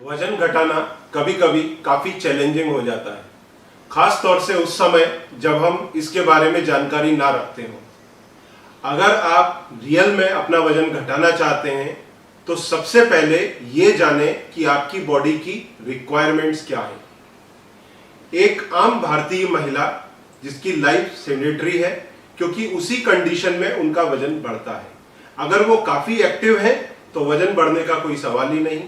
वजन घटाना कभी कभी काफी चैलेंजिंग हो जाता है, खास तौर से उस समय जब हम इसके बारे में जानकारी ना रखते हो। अगर आप रियल में अपना वजन घटाना चाहते हैं तो सबसे पहले ये जानें कि आपकी बॉडी की रिक्वायरमेंट्स क्या है। एक आम भारतीय महिला जिसकी लाइफ सेडेंटरी है क्योंकि उसी कंडीशन में उनका वजन बढ़ता है। अगर वो काफी एक्टिव है तो वजन बढ़ने का कोई सवाल ही नहीं।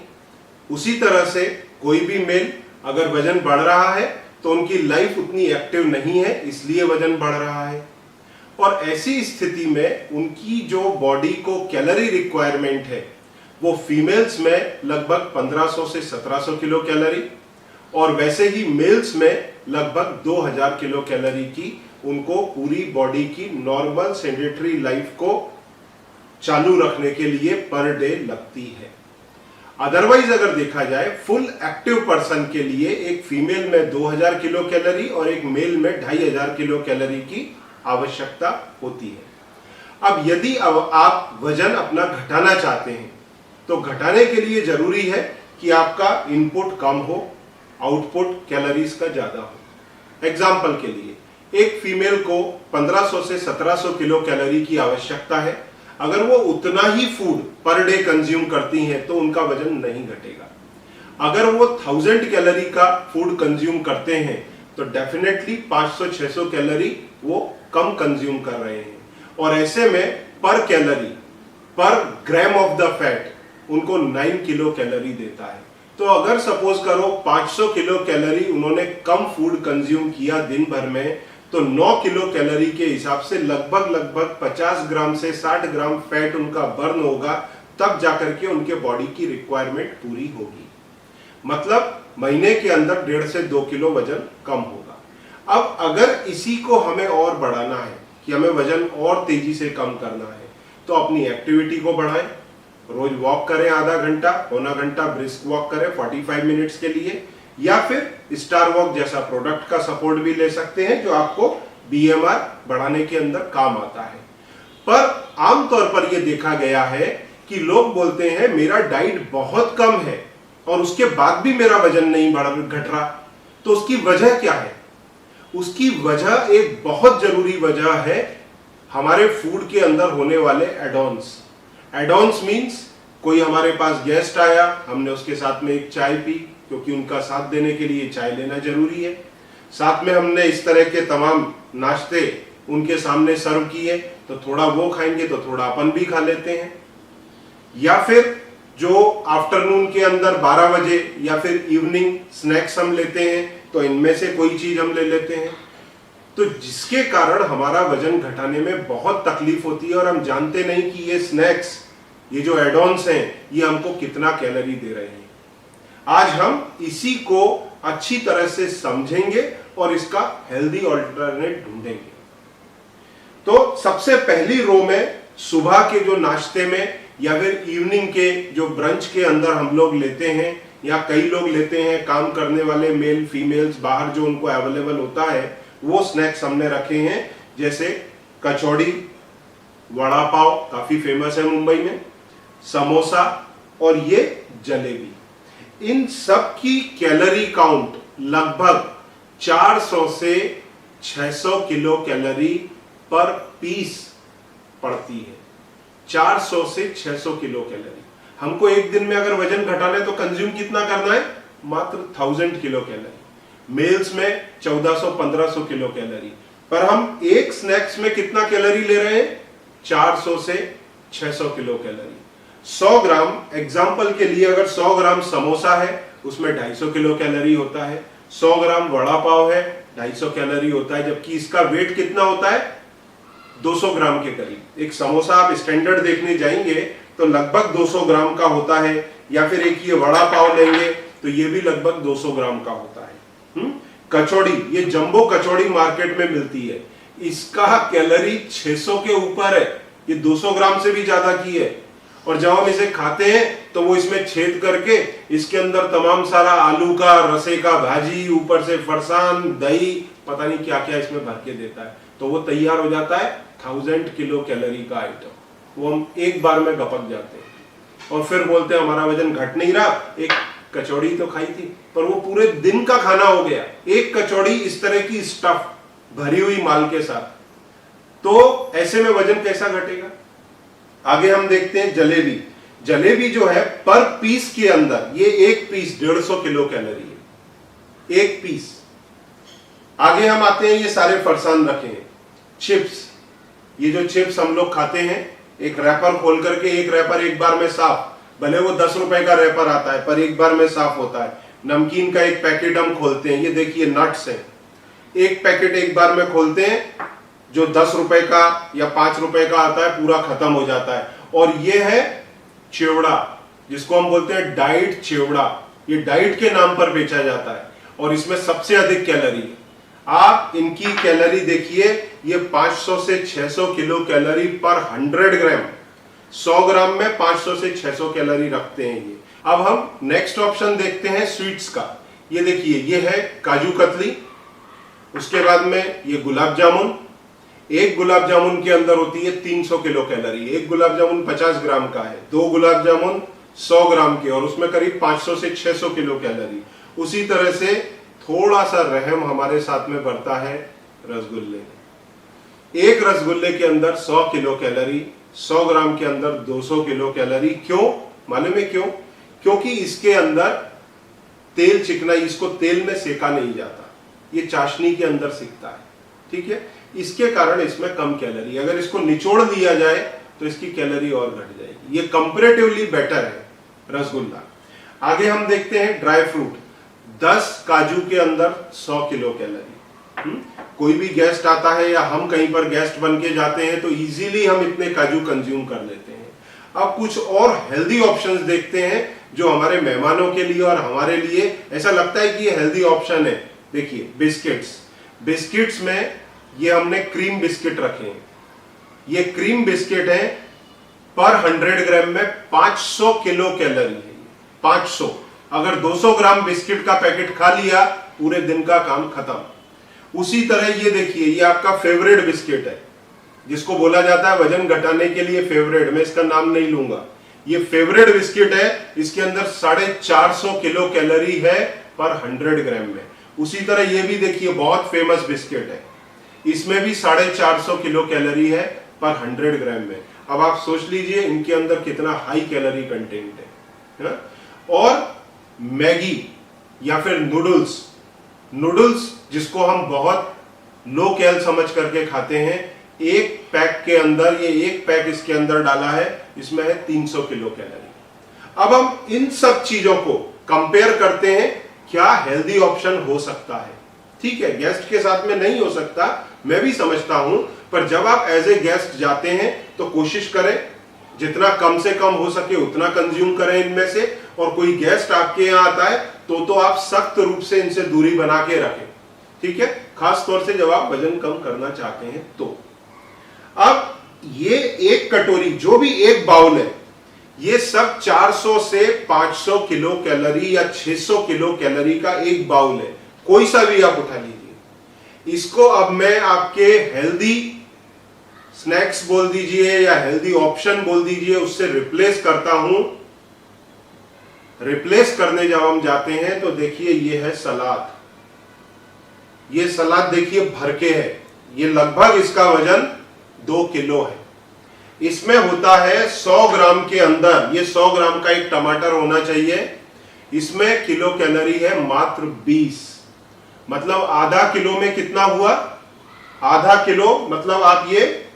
उसी तरह से कोई भी मेल अगर वजन बढ़ रहा है तो उनकी लाइफ उतनी एक्टिव नहीं है, इसलिए वजन बढ़ रहा है। और ऐसी स्थिति में उनकी जो बॉडी को कैलोरी रिक्वायरमेंट है वो फीमेल्स में लगभग 1500 से 1700 किलो कैलोरी और वैसे ही मेल्स में लगभग 2000 किलो कैलोरी की उनको पूरी बॉडी की नॉर्मल सेडेंटरी लाइफ को चालू रखने के लिए पर डे लगती है। अदरवाइज अगर देखा जाए फुल एक्टिव पर्सन के लिए एक फीमेल में 2000 किलो कैलोरी और एक मेल में 2500 किलो कैलोरी की आवश्यकता होती है। अब यदि आप वजन अपना घटाना चाहते हैं तो घटाने के लिए जरूरी है कि आपका इनपुट कम हो, आउटपुट कैलोरीज का ज्यादा हो। एग्जाम्पल के लिए एक फीमेल को 1500 से 1700 किलो कैलोरी की आवश्यकता है। अगर वो उतना ही फूड पर डे कंज्यूम करती हैं तो उनका वजन नहीं घटेगा। अगर वो 1000 कैलोरी का फूड कंज्यूम करते हैं तो डेफिनेटली 500-600 कैलोरी वो कम कंज्यूम कर रहे हैं और ऐसे में पर कैलोरी पर ग्राम ऑफ द फैट उनको 9 किलो कैलोरी देता है। तो अगर सपोज करो 500 किलो कैलोरी उन्होंने कम फूड कंज्यूम किया दिन भर में तो 9 किलो कैलोरी के हिसाब से लगभग 50 ग्राम से 60 ग्राम फैट उनका बर्न होगा, तब जाकर के उनके बॉडी की रिक्वायरमेंट पूरी होगी। मतलब महीने के अंदर 1.5 से 2 किलो वजन कम होगा। अब अगर इसी को हमें और बढ़ाना है कि हमें वजन और तेजी से कम करना है तो अपनी एक्टिविटी को बढ़ाएं। रोज वॉक करें, आधा घंटा पौना घंटा ब्रिस्क वॉक करें 45 मिनट्स के लिए, या फिर स्टार वॉक जैसा प्रोडक्ट का सपोर्ट भी ले सकते हैं जो आपको बीएमआर बढ़ाने के अंदर काम आता है। पर आमतौर पर यह देखा गया है कि लोग बोलते हैं मेरा डाइट बहुत कम है और उसके बाद भी मेरा वजन नहीं घट रहा। तो उसकी वजह क्या है? उसकी वजह एक बहुत जरूरी वजह है हमारे फूड के अंदर होने वाले एडॉन्स। एडॉन्स मीन्स कोई हमारे पास गेस्ट आया, हमने उसके साथ में एक चाय पी क्योंकि उनका साथ देने के लिए चाय लेना जरूरी है। साथ में हमने इस तरह के तमाम नाश्ते उनके सामने सर्व किए तो थोड़ा वो खाएंगे तो थोड़ा अपन भी खा लेते हैं। या फिर जो आफ्टरनून के अंदर 12 बजे या फिर इवनिंग स्नैक्स हम लेते हैं तो इनमें से कोई चीज हम ले लेते हैं, तो जिसके कारण हमारा वजन घटाने में बहुत तकलीफ होती है और हम जानते नहीं कि ये स्नैक्स, ये जो एडॉन्स हैं, ये हमको कितना कैलोरी दे रहे हैं। आज हम इसी को अच्छी तरह से समझेंगे और इसका हेल्दी ऑल्टरनेट ढूंढेंगे। तो सबसे पहली रो में सुबह के जो नाश्ते में या फिर इवनिंग के जो ब्रंच के अंदर हम लोग लेते हैं या कई लोग लेते हैं, काम करने वाले मेल फीमेल्स बाहर जो उनको अवेलेबल होता है, वो स्नैक्स हमने रखे हैं जैसे कचौड़ी, वड़ा पाव काफी फेमस है मुंबई में, समोसा और ये जलेबी। इन सब की कैलोरी काउंट लगभग 400 से 600 किलो कैलोरी पर पीस पड़ती है। 400 से 600 किलो कैलोरी। हमको एक दिन में अगर वजन घटाना है तो कंज्यूम कितना करना है? मात्र 1000 किलो कैलोरी। मेल्स में 1400-1500 किलो कैलोरी। पर हम एक स्नैक्स में कितना कैलोरी ले रहे हैं? 400 से 600 किलो कैलोरी। 100 ग्राम एग्जाम्पल के लिए अगर 100 ग्राम समोसा है उसमें 250 किलो कैलोरी होता है। 100 ग्राम वड़ा पाव है 250 कैलोरी होता है, जबकि इसका वेट कितना होता है? 200 ग्राम के करीब। एक समोसा आप स्टैंडर्ड देखने जाएंगे तो लगभग 200 ग्राम का होता है, या फिर एक ये वड़ा पाव लेंगे तो ये भी लगभग 200 ग्राम का होता है। कचौड़ी, ये जंबो कचौड़ी मार्केट में मिलती है, इसका कैलोरी 600 के ऊपर है, ये 200 ग्राम से भी ज्यादा की है। और जब हम इसे खाते हैं तो वो इसमें छेद करके इसके अंदर तमाम सारा आलू का रसे का भाजी, ऊपर से फरसान, दही, पता नहीं क्या क्या इसमें भर के देता है, तो वो तैयार हो जाता है 1000 किलो कैलोरी का आइटम। वो हम एक बार में गपक जाते हैं और फिर बोलते हैं हमारा वजन घट नहीं रहा, एक कचौड़ी तो खाई थी, पर वो पूरे दिन का खाना हो गया, एक कचौड़ी इस तरह की स्टफ भरी हुई माल के साथ। तो ऐसे में वजन कैसा घटेगा? आगे हम देखते हैं जलेबी। जलेबी जो है पर पीस के अंदर, ये एक पीस 150 किलो कैलोरी है, एक पीस। आगे हम आते हैं, ये सारे फरसान रखे हैं। चिप्स, ये जो चिप्स हम लोग खाते हैं, एक रैपर खोल करके, एक रैपर एक बार में साफ, भले वो 10 रुपए का रैपर आता है पर एक बार में साफ होता है। नमकीन का एक पैकेट हम खोलते हैं, ये देखिए नट्स है, एक पैकेट एक बार में खोलते हैं, जो 10 रुपए का या 5 रुपए का आता है पूरा खत्म हो जाता है। और ये है चिवड़ा, जिसको हम बोलते हैं डाइट चिवड़ा, ये डाइट के नाम पर बेचा जाता है और इसमें सबसे अधिक कैलोरी है। आप इनकी कैलोरी देखिए, ये 500 से 600 किलो कैलोरी पर 100 ग्राम, 100 ग्राम में 500 से 600 कैलोरी रखते हैं ये। अब हम नेक्स्ट ऑप्शन देखते हैं स्वीट्स का। ये देखिए, ये है काजू कतली, उसके बाद में ये गुलाब जामुन। एक गुलाब जामुन के अंदर होती है 300 किलो कैलोरी, एक गुलाब जामुन 50 ग्राम का है, 2 गुलाब जामुन 100 ग्राम के और उसमें करीब 500 से 600 किलो कैलोरी। उसी तरह से थोड़ा सा रहम हमारे साथ में बढ़ता है रसगुल्ले। एक रसगुल्ले के अंदर 100 किलो कैलोरी, 100 ग्राम के अंदर 200 किलो कैलोरी। क्यों मालूम है क्यों? क्योंकि इसके अंदर तेल चिकनाई, इसको तेल में सेका नहीं जाता, ये चाशनी के अंदर सिकता है, ठीक है, इसके कारण इसमें कम कैलोरी। अगर इसको निचोड़ दिया जाए तो इसकी कैलोरी और घट जाएगी, ये कंपैरेटिवली बेटर है रसगुल्ला। आगे हम देखते हैं ड्राई फ्रूट। 10 काजू के अंदर 100 किलो कैलोरी। कोई भी गेस्ट आता है या हम कहीं पर गेस्ट बन के जाते हैं तो इजीली हम इतने काजू कंज्यूम कर लेते हैं। अब कुछ और हेल्दी ऑप्शंस देखते हैं जो हमारे मेहमानों के लिए और हमारे लिए ऐसा लगता है कि ये हेल्दी ऑप्शन है। देखिए बिस्किट्स, बिस्किट्स में ये हमने क्रीम बिस्किट रखे हैं, ये क्रीम बिस्किट है, पर 100 ग्राम में 500 किलो कैलोरी है। 500, अगर 200 ग्राम बिस्किट का पैकेट खा लिया पूरे दिन का काम खत्म। उसी तरह ये देखिए, ये आपका फेवरेट बिस्किट है, जिसको बोला जाता है वजन घटाने के लिए फेवरेट, मैं इसका नाम नहीं लूंगा, ये फेवरेट बिस्किट है, इसके अंदर 450 किलो कैलोरी है पर 100 ग्राम में। उसी तरह ये भी देखिए बहुत फेमस बिस्किट है, इसमें भी 450 किलो कैलोरी है पर 100 ग्राम में। अब आप सोच लीजिए इनके अंदर कितना हाई कैलोरी कंटेंट है। और मैगी या फिर नूडल्स, नूडल्स जिसको हम बहुत लो कैल समझ करके खाते हैं, एक पैक के अंदर, ये एक पैक इसके अंदर डाला है, इसमें है 300 किलो कैलोरी। अब हम इन सब चीजों को कंपेयर करते हैं, क्या हेल्दी ऑप्शन हो सकता है। ठीक है, गेस्ट के साथ में नहीं हो सकता, मैं भी समझता हूं, पर जब आप एज ए गेस्ट जाते हैं तो कोशिश करें जितना कम से कम हो सके उतना कंज्यूम करें इनमें से। और कोई गेस्ट आपके यहाँ आता है तो आप सख्त रूप से इनसे दूरी बना के रखें, ठीक है, खास तौर से जब आप वजन कम करना चाहते हैं तो। अब ये एक कटोरी, जो भी एक बाउल है, ये सब 400 से 500 किलो कैलोरी या 600 किलो कैलोरी का एक बाउल है, कोई सा भी आप उठा लीजिए। इसको अब मैं आपके हेल्दी स्नैक्स बोल दीजिए या हेल्दी ऑप्शन बोल दीजिए, उससे रिप्लेस करता हूं। रिप्लेस करने जब हम जाते हैं तो देखिए ये है सलाद, ये सलाद देखिए भर के है, ये लगभग इसका वजन 2 किलो है। इसमें होता है 100 ग्राम के अंदर, ये 100 ग्राम का एक टमाटर होना चाहिए, इसमें किलो कैलोरी है मात्र 20। मतलब आधा किलो में कितना हुआ? आधा किलो मतलब आप ये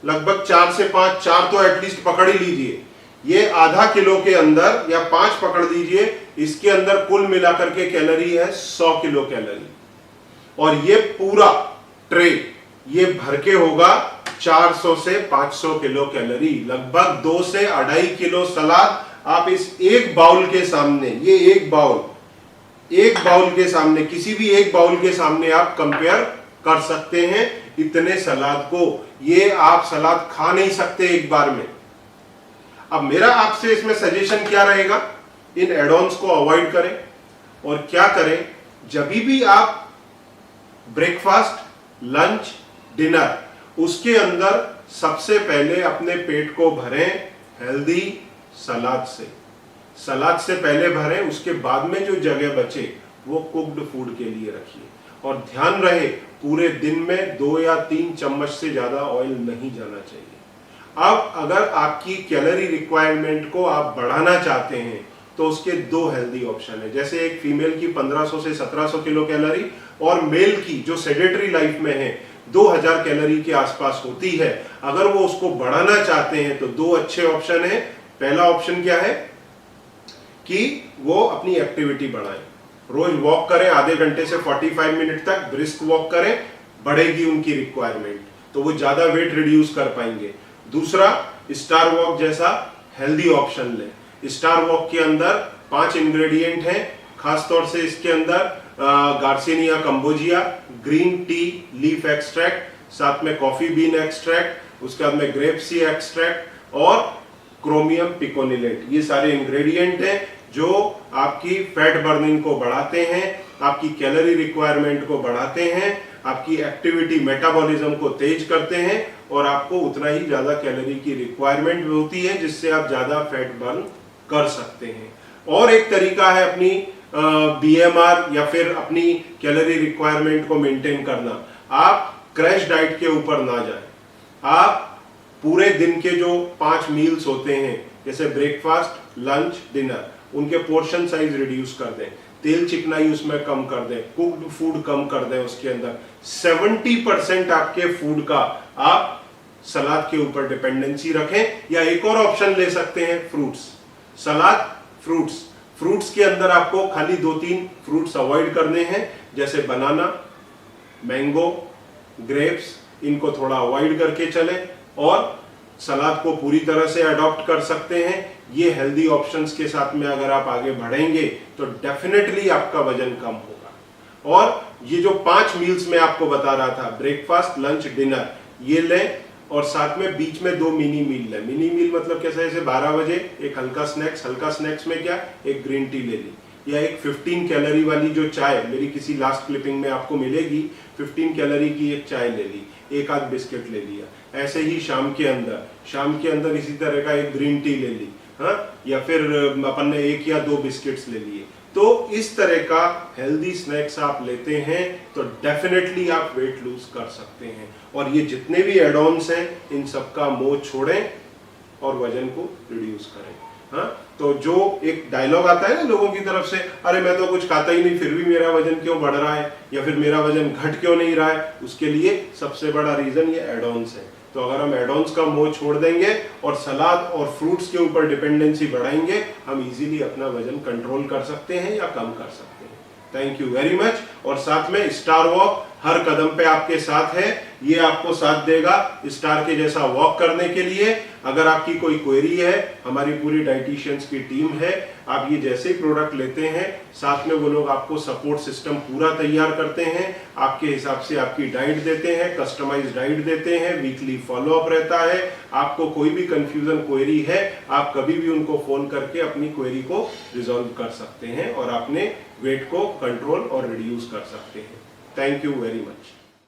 लगभग 4 से 5, 4 तो एटलीस्ट पकड़ ही लीजिए, ये आधा किलो के अंदर या 5 पकड़ दीजिए, इसके अंदर कुल मिलाकर के कैलोरी है 100 किलो कैलोरी। और ये पूरा ट्रे ये भर के होगा 400 से 500 किलो कैलोरी, लगभग 2 से 2.5 किलो सलाद आप इस एक बाउल के सामने, ये एक बाउल के सामने, किसी भी एक बाउल के सामने आप कंपेयर कर सकते हैं इतने सलाद को। ये आप सलाद खा नहीं सकते एक बार में। अब मेरा आपसे इसमें सजेशन क्या रहेगा? इन एड-ऑन्स को अवॉइड करें और क्या करें, जब भी आप ब्रेकफास्ट, लंच, डिनर, उसके अंदर सबसे पहले अपने पेट को भरें हेल्दी सलाद से। सलाद से पहले भरें, उसके बाद में जो जगह बचे वो कुक्ड फूड के लिए रखिए। और ध्यान रहे पूरे दिन में 2 या 3 चम्मच से ज्यादा ऑयल नहीं जाना चाहिए। अब अगर आपकी कैलोरी रिक्वायरमेंट को आप बढ़ाना चाहते हैं तो उसके 2 हेल्दी ऑप्शन है। जैसे एक फीमेल की 1500 से 1700 किलो कैलोरी और मेल की जो सेडेटरी लाइफ में है 2000 कैलोरी के आसपास होती है। अगर वो उसको बढ़ाना चाहते हैं तो 2 अच्छे ऑप्शन है। पहला ऑप्शन क्या है कि वो अपनी एक्टिविटी बढ़ाएं, रोज वॉक करें, आधे घंटे से 45 मिनट तक ब्रिस्क वॉक करें, बढ़ेगी उनकी रिक्वायरमेंट, तो वो ज्यादा वेट रिड्यूस कर पाएंगे। दूसरा, स्टार वॉक जैसा हेल्दी ऑप्शन लें। स्टार वॉक के अंदर 5 इंग्रेडिएंट हैं, खासतौर से इसके अंदर garcinia cambogia, green tea leaf extract, साथ में कॉफी बीन एक्सट्रैक्ट, उसके बाद में ग्रेप सी एक्सट्रैक्ट और क्रोमियम पिकोनिलेट। ये सारे इंग्रेडिएंट हैं जो आपकी फैट बर्निंग को बढ़ाते हैं, आपकी कैलोरी रिक्वायरमेंट को बढ़ाते हैं, आपकी एक्टिविटी मेटाबॉलिज्म को तेज करते हैं और आपको उतना ही ज्यादा कैलोरी की रिक्वायरमेंट होती है जिससे आप ज्यादा फैट बर्न कर सकते हैं। और एक तरीका है अपनी बीएमआर या फिर अपनी कैलोरी रिक्वायरमेंट को मेंटेन करना। आप क्रैश डाइट के ऊपर ना जाएं। आप पूरे दिन के जो 5 मील्स होते हैं, जैसे ब्रेकफास्ट, लंच, डिनर, उनके पोर्शन साइज रिड्यूस कर दें, तेल चिकनाई उसमें कम कर दें, कुक्ड फूड कम कर दें। उसके अंदर 70% आपके फूड का आप सलाद के ऊपर डिपेंडेंसी रखें। या एक और ऑप्शन ले सकते हैं, फ्रूट्स, सलाद, फ्रूट्स। फ्रूट्स के अंदर आपको खाली 2-3 फ्रूट्स अवॉइड करने हैं, जैसे बनाना, मैंगो, ग्रेप्स, इनको थोड़ा अवॉइड करके चलें और सलाद को पूरी तरह से अडॉप्ट कर सकते हैं। ये हेल्दी ऑप्शंस के साथ में अगर आप आगे बढ़ेंगे तो डेफिनेटली आपका वजन कम होगा। और ये जो 5 मील्स में आपको बता रहा था, ब्रेकफास्ट, लंच, डिनर, ये लें और साथ में बीच में 2 मिनी मील लें। मिनी मील मतलब कैसे, जैसे 12 बजे एक हल्का स्नैक्स, हल्का स्नैक्स में क्या, एक ग्रीन टी ले ली, या एक 15 कैलोरी वाली जो चाय मेरी किसी लास्ट क्लिपिंग में आपको मिलेगी, 15 कैलोरी की एक चाय ले ली, एक आध बिस्किट ले लिया। ऐसे ही शाम के अंदर इसी तरह का एक ग्रीन टी ले ली, हाँ, या फिर अपन ने 1 या 2 बिस्किट्स ले लिए। तो इस तरह का हेल्दी स्नैक्स आप लेते हैं तो डेफिनेटली आप वेट लूज कर सकते हैं। और ये जितने भी एड ऑन्स हैं इन सबका मोह छोड़ें और वजन को रिड्यूस करें। हाँ, तो जो एक डायलॉग आता है ना लोगों की तरफ से, अरे मैं तो कुछ खाता ही नहीं फिर भी मेरा वजन क्यों बढ़ रहा है, या फिर मेरा वजन घट क्यों नहीं रहा है, उसके लिए सबसे बड़ा रीजन ये एड ऑन्स है। तो अगर हम एड ऑन्स का मोह छोड़ देंगे और सलाद और फ्रूट्स के ऊपर डिपेंडेंसी बढ़ाएंगे, हम इजीली अपना वजन कंट्रोल कर सकते हैं या कम कर सकते हैं। Thank you very much. और साथ में स्टार वॉक हर कदम पे आपके साथ है, ये आपको साथ देगा स्टार के जैसा वॉक करने के लिए। अगर आपकी कोई क्वेरी है, हमारी पूरी डाइटिशियंस की टीम है, आप ये जैसे प्रोडक्ट लेते हैं साथ में वो लोग आपको सपोर्ट सिस्टम पूरा तैयार करते हैं, आपके हिसाब से आपकी डाइट देते हैं, कस्टमाइज्ड डाइट देते हैं, वीकली फॉलोअप रहता है। आपको कोई भी कंफ्यूजन क्वेरी है, आप कभी भी उनको फोन करके अपनी क्वेरी को रिजॉल्व कर सकते हैं और अपने वेट को कंट्रोल और रिड्यूस कर सकते हैं। Thank you very much.